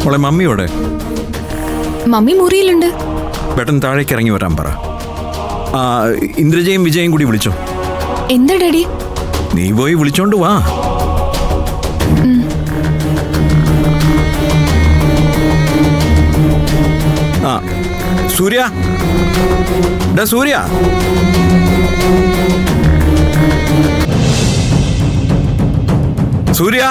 മോളെ മമ്മിയോടെ? മമ്മി മുറിയിലുണ്ട്. പെട്ടെന്ന് താഴേക്ക് ഇറങ്ങി വരാൻ പറ. ഇന്ദ്രജയും വിജയും കൂടി വിളിച്ചോ. എന്താ ഡാഡി? നീ പോയി വിളിച്ചോണ്ട് വാ. സൂര്യ, സൂര്യ, സൂര്യ,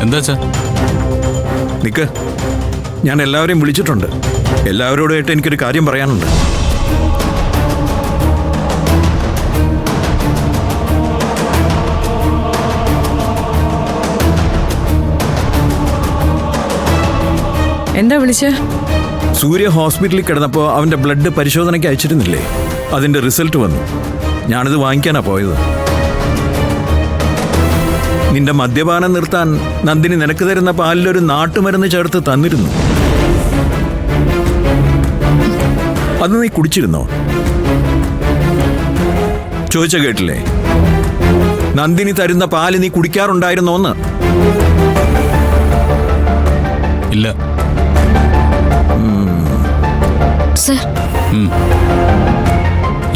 എന്താ നിക്ക്. ഞാൻ എല്ലാവരെയും വിളിച്ചിട്ടുണ്ട്. എല്ലാവരോടുമായിട്ട് എനിക്കൊരു കാര്യം പറയാനുണ്ട്. എന്താ വിളിച്ച? സൂര്യ ഹോസ്പിറ്റലിൽ കിടന്നപ്പോൾ അവന്റെ ബ്ലഡ് പരിശോധനയ്ക്ക് അയച്ചിരുന്നില്ലേ? അതിന്റെ റിസൾട്ട് വന്നു. ഞാനത് വാങ്ങിക്കാനാ പോയത്. നിന്റെ മദ്യപാനം നിർത്താൻ നന്ദിനി നിനക്ക് തരുന്ന പാലിലൊരു നാട്ടുമരുന്ന് ചേർത്ത് തന്നിരുന്നു. അത് നീ കുടിച്ചിരുന്നോ? ചോദിച്ച കേട്ടില്ലേ? നന്ദിനി തരുന്ന പാല് നീ കുടിക്കാറുണ്ടായിരുന്നോന്ന്? ഇല്ല.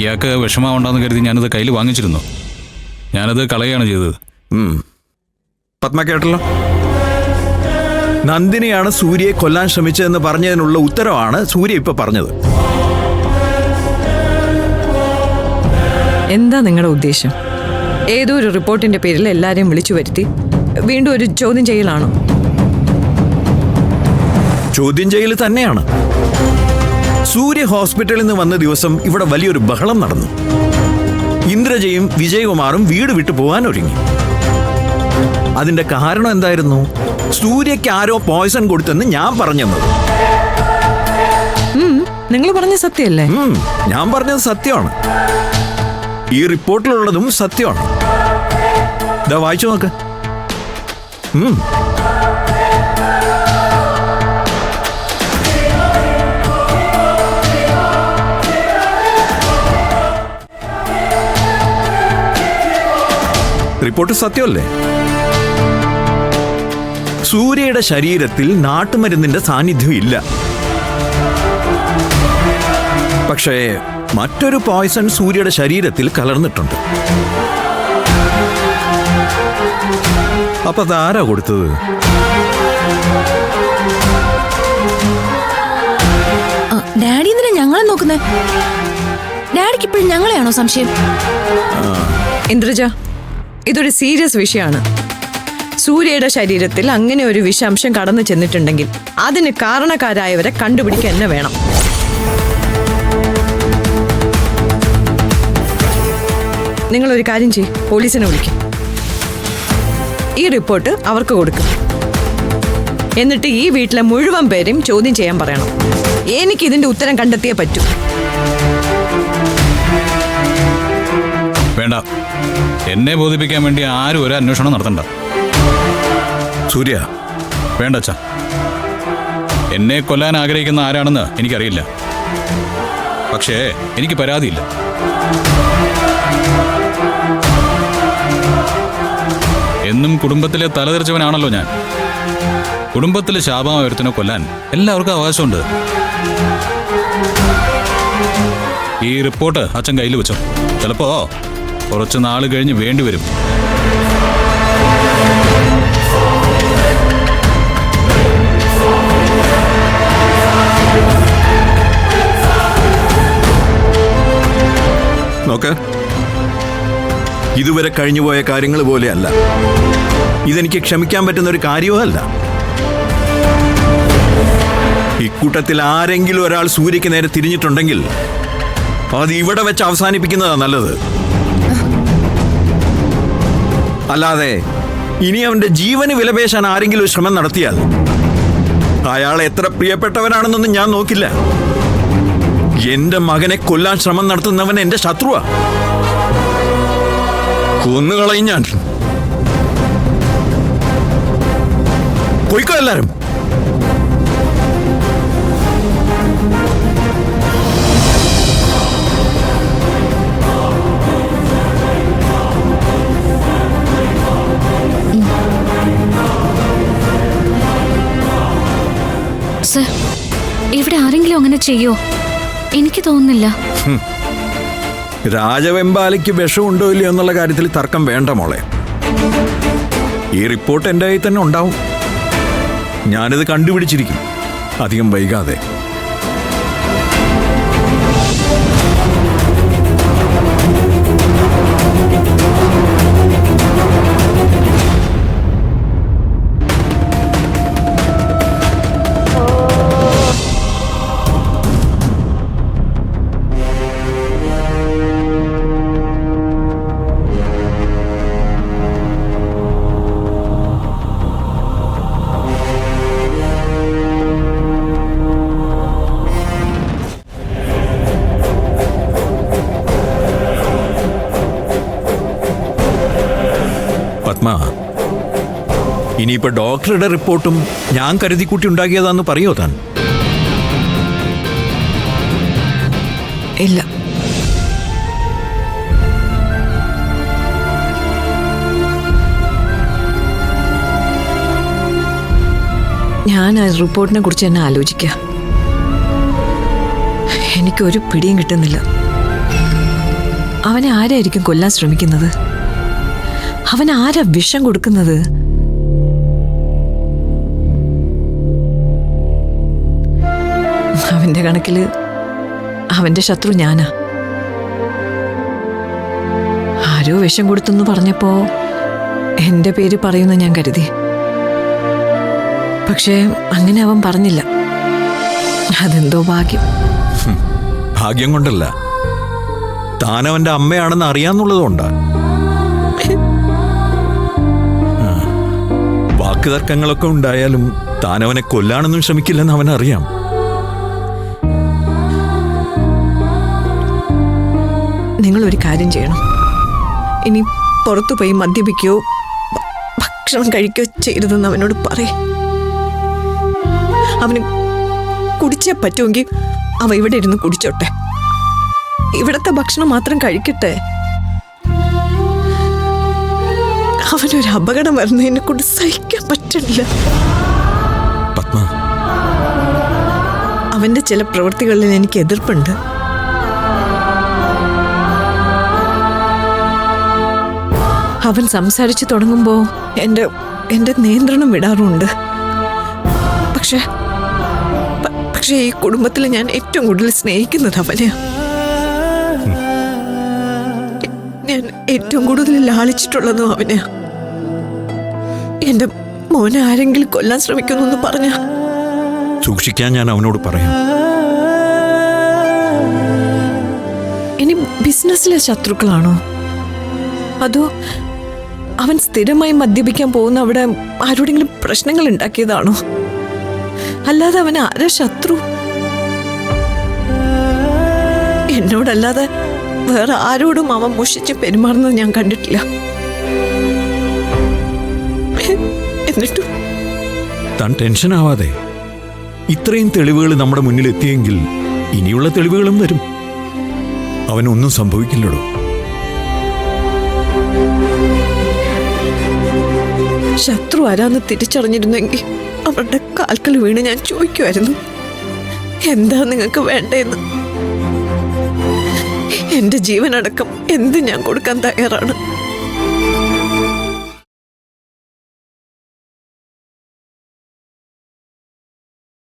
ഇയാൾക്ക് വിഷമാവണ്ടെന്ന് കരുതി ഞാനത് കയ്യിൽ വാങ്ങിച്ചിരുന്നു. ഞാനത് കളയാണ് ചെയ്തത്. പത്മ കേട്ടല്ലോ. നന്ദിനിയാണ് സൂര്യയെ കൊല്ലാൻ ശ്രമിച്ചതെന്ന് പറഞ്ഞതിനുള്ള ഉത്തരവാണ് സൂര്യ ഇപ്പൊ പറഞ്ഞത്. എന്താ നിങ്ങളുടെ ഉദ്ദേശം? ഏതോ ഒരു റിപ്പോർട്ടിന്റെ പേരിൽ എല്ലാരെയും വിളിച്ചു വരുത്തി വീണ്ടും ഒരു ചോദ്യം ചെയ്യലാണോ? ചോദ്യം ചെയ്യൽ തന്നെയാണ്. സൂര്യ ഹോസ്പിറ്റലിൽ നിന്ന് വന്ന ദിവസം ഇവിടെ വലിയൊരു ബഹളം നടന്നു. ഇന്ദ്രജയും വിജയകുമാറും വീട് വിട്ടു പോകാൻ ഒരുങ്ങി. അതിന്റെ കാരണം എന്തായിരുന്നു? സൂര്യക്ക് ആരോ പോയ്സൺ കൊടുത്തെന്ന് ഞാൻ പറഞ്ഞത്. നിങ്ങൾ പറഞ്ഞ സത്യമല്ലേ? ഞാൻ പറഞ്ഞത് സത്യമാണ്. ഈ റിപ്പോർട്ടിലുള്ളതും സത്യമാണ്. ഇതാ വായിച്ചു നോക്ക്. റിപ്പോർട്ട് സത്യമല്ലേ? സൂര്യയുടെ ശരീരത്തിൽ നാട്ടുമരുന്നിന്റെ സാന്നിധ്യം ഇല്ല. പക്ഷേ മറ്റൊരു പോയ്സൺ സൂര്യയുടെ ശരീരത്തിൽ കലർന്നിട്ടുണ്ട്. അപ്പൊ അതാരാ കൊടുത്തത്? ഡാഡി എന്തിനാ ഞങ്ങളെ നോക്കുന്നേ? ഡാഡിക്ക് ഇപ്പോഴും ഞങ്ങളെയാണോ സംശയം? ഇന്ദ്രജ, ഇതൊരു സീരിയസ് വിഷയമാണ്. സൂര്യയുടെ ശരീരത്തിൽ അങ്ങനെ ഒരു വിഷാംശം കടന്നു ചെന്നിട്ടുണ്ടെങ്കിൽ അതിന് കാരണക്കാരായവരെ കണ്ടുപിടിക്കാൻ തന്നെ വേണം. നിങ്ങളൊരു കാര്യം ചെയ്യ്, പോലീസിനെ വിളിക്കും. ഈ റിപ്പോർട്ട് അവർക്ക് കൊടുക്കും. എന്നിട്ട് ഈ വീട്ടിലെ മുഴുവൻ പേരും ചോദ്യം ചെയ്യാൻ പറയണം. എനിക്ക് ഇതിന്റെ ഉത്തരം കണ്ടെത്തിയേ പറ്റൂ. വേണ്ട, എന്നെ ബോധിപ്പിക്കാൻ വേണ്ടി ആരും ഒരു അന്വേഷണം നടത്തണ്ട. സൂര്യ, വേണ്ട അച്ഛാ. എന്നെ കൊല്ലാൻ ആഗ്രഹിക്കുന്ന ആരാണെന്ന് എനിക്കറിയില്ല. പക്ഷേ എനിക്ക് പരാതിയില്ല. എന്നും കുടുംബത്തിലെ തലതെറിച്ചവനാണല്ലോ ഞാൻ. കുടുംബത്തിലെ ശാപമായ ഒരുത്തിനെ കൊല്ലാൻ എല്ലാവർക്കും അവകാശമുണ്ട്. ഈ റിപ്പോർട്ട് അച്ഛൻ കയ്യിൽ വെച്ചോ. ചിലപ്പോ കുറച്ച് നാൾ കഴിഞ്ഞ് വേണ്ടി വരും. നോക്ക്, ഇതുവരെ കഴിഞ്ഞുപോയ കാര്യങ്ങൾ പോലെയല്ല. ഇതെനിക്ക് ക്ഷമിക്കാൻ പറ്റുന്ന ഒരു കാര്യവും അല്ല. ഇക്കൂട്ടത്തിൽ ആരെങ്കിലും ഒരാൾ സൂര്യക്ക് നേരെ തിരിഞ്ഞിട്ടുണ്ടെങ്കിൽ അത് ഇവിടെ വെച്ച് അവസാനിപ്പിക്കുന്നതാണ് നല്ലത്. അല്ലാതെ ഇനി അവന്റെ ജീവന് വിലപേശാൻ ആരെങ്കിലും ശ്രമം നടത്തിയാൽ അയാൾ എത്ര പ്രിയപ്പെട്ടവനാണെന്നൊന്നും ഞാൻ നോക്കില്ല. എന്റെ മകനെ കൊല്ലാൻ ശ്രമം നടത്തുന്നവൻ എന്റെ ശത്രുവാ. കൊന്നുകളയും ഞാൻ. പോയിക്കോ എല്ലാരും. ഇവിടെ ആരെങ്കിലും അങ്ങനെ ചെയ്യോ? എനിക്ക് തോന്നുന്നില്ല. രാജവെമ്പാലയ്ക്ക് വിഷമുണ്ടോ ഇല്ലയോ എന്നുള്ള കാര്യത്തിൽ തർക്കം വേണ്ട മോളെ. ഈ റിപ്പോർട്ട് എൻ്റെ കയ്യിൽ തന്നെ ഉണ്ടാവും. ഞാനിത് കണ്ടുപിടിച്ചിരിക്കും അധികം വൈകാതെ. പത്മ, ഇനിയിപ്പോ ഡോക്ടറുടെ റിപ്പോർട്ടും ഞാൻ കരുതിക്കൂട്ടി ഉണ്ടാക്കിയതാന്ന് പറയോ താൻ? ഇല്ല. ഞാൻ ആ റിപ്പോർട്ടിനെ കുറിച്ച് തന്നെ ആലോചിക്കുക. എനിക്കൊരു പിടിയും കിട്ടുന്നില്ല. അവനെ ആരായിരിക്കും കൊല്ലാൻ ശ്രമിക്കുന്നത്? അവൻ ആരാ വിഷം കൊടുക്കുന്നത്? അവന്റെ കണക്കില് അവന്റെ ശത്രു ഞാനാ. ആരോ വിഷം കൊടുത്തെന്ന് പറഞ്ഞപ്പോ എന്റെ പേര് പറയുന്ന ഞാൻ കരുതി. പക്ഷേ അങ്ങനെ അവൻ പറഞ്ഞില്ല. അതെന്തോ ഭാഗ്യം. ഭാഗ്യം കൊണ്ടല്ല, താനവന്റെ അമ്മയാണെന്ന് അറിയാന്നുള്ളതുകൊണ്ടാ. വാക്ക് തർക്കങ്ങളൊക്കെ ഉണ്ടായാലും താനവനെ കൊല്ലാനൊന്നും ശ്രമിക്കില്ലെന്ന് അവനറിയാം. നിങ്ങളൊരു കാര്യം ചെയ്യണം. ഇനി പുറത്തു പോയി മദ്യപിക്കുകയോ ഭക്ഷണം കഴിക്കുകയോ ചെയ്യരുതെന്ന് അവനോട് പറയേ. അവന് കുടിച്ചേ പറ്റുമെങ്കിൽ അവ ഇവിടെ ഇരുന്ന് കുടിച്ചോട്ടെ. ഇവിടത്തെ ഭക്ഷണം മാത്രം കഴിക്കട്ടെ. അവനൊരു അപകടം വരുന്നതിനെ കൊണ്ട് സഹിക്കാൻ പറ്റില്ല. പത്മ, അവന്റെ ചില പ്രവൃത്തികളിൽ എനിക്ക് എതിർപ്പുണ്ട്. അവൻ സംസാരിച്ചു തുടങ്ങുമ്പോ എന്റെ നിയന്ത്രണം വിടാറുണ്ട്. പക്ഷേ ഈ കുടുംബത്തിൽ ഞാൻ ഏറ്റവും കൂടുതൽ സ്നേഹിക്കുന്നത് അവനെയാ. ഞാൻ ഏറ്റവും കൂടുതൽ ലാളിച്ചിട്ടുള്ളതും അവനെയാ. എന്റെ മോനെ ആരെങ്കിലും കൊല്ലാൻ ശ്രമിക്കുന്നു പറഞ്ഞ സൂക്ഷിക്കാൻ ഞാൻ അവനോട് പറയാം. ഇനി ബിസിനസ്സിലെ ശത്രുക്കളാണോ? അതോ അവൻ സ്ഥിരമായി മദ്യപിക്കാൻ പോകുന്ന അവിടെ ആരോടെങ്കിലും പ്രശ്നങ്ങൾ ഉണ്ടാക്കിയതാണോ? അല്ലാതെ അവൻ ആരാ ശത്രു? എന്നോടല്ലാതെ വേറെ ആരോടും അവൻ മുഷിച്ച് പെരുമാറുന്നത് ഞാൻ കണ്ടിട്ടില്ല. എന്നിട്ടും താൻ ടെൻഷൻ ആവാതെ. ഇത്രയും തെളിവുകൾ നമ്മുടെ മുന്നിൽ എത്തിയെങ്കിൽ ഇനിയുള്ള തെളിവുകളും വരും. അവനൊന്നും സംഭവിക്കില്ലടോ. ശത്രു ആരാന്ന് തിരിച്ചറിഞ്ഞിരുന്നെങ്കിൽ അവരുടെ കാൽക്കൽ വീണ് ഞാൻ ചോദിക്കുമായിരുന്നു, എന്താ നിങ്ങൾക്ക് വേണ്ടേന്ന്. എന്റെ ജീവനടക്കം എന്ത് ഞാൻ കൊടുക്കാൻ തയ്യാറാണ്.